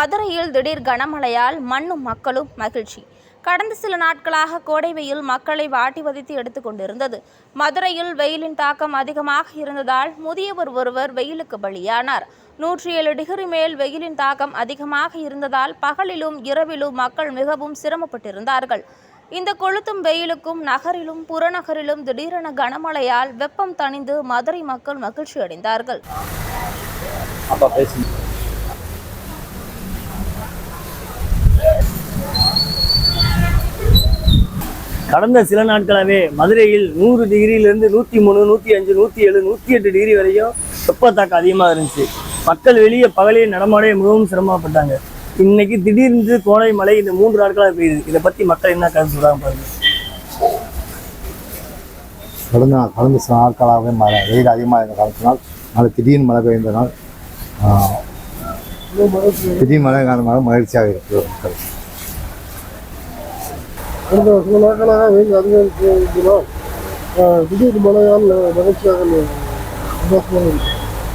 மதுரையில் திடீர் கனமழையால் மண்ணும் மக்களும் மகிழ்ச்சி. கடந்த சில நாட்களாக கோடை வெயில் மக்களை வாட்டி வதைத்து எடுத்துக் கொண்டிருந்தது. மதுரையில் வெயிலின் தாக்கம் அதிகமாக இருந்ததால் முதியவர் ஒருவர் வெயிலுக்கு பலியானார். 107 டிகிரி மேல் வெயிலின் தாக்கம் அதிகமாக இருந்ததால் பகலிலும் இரவிலும் மக்கள் மிகவும் சிரமப்பட்டிருந்தார்கள். இந்த கொளுத்தும் வெயிலுக்கும் நகரிலும் புறநகரிலும் திடீரென கனமழையால் வெப்பம் தணிந்து மதுரை மக்கள் மகிழ்ச்சி அடைந்தார்கள். கடந்த சில நாட்களாகவே மதுரையில் 100 டிகிரியிலிருந்து 103, 105, 107, 108 டிகிரி வரையும் வெப்பத்தாக்கம் அதிகமாக இருந்துச்சு. மக்கள் வெளியே பகலில் நடமாட மிகவும் சிரமப்பட்டாங்க. இன்னைக்கு திடீர்னு கோடை மழை இந்த 3 நாட்களாக பெய்யுது. இதை பற்றி மக்கள் என்ன கருத்து சொல்றாங்க பாருங்க. கடந்த சில நாட்களாகவே மழை வெயில் அதிகமாக இருந்த காலத்தினால் மழை திடீர்னு மழை பெய்தனால் திடீர் மழை காரணமாக மகிழ்ச்சியாக இருக்குது மக்கள். கடந்த சில நாட்களாக வெயில் அதிகரிக்கிறதுனால் திடீர் மழையால் மகிழ்ச்சியாக சந்தோஷமாக இருக்கு.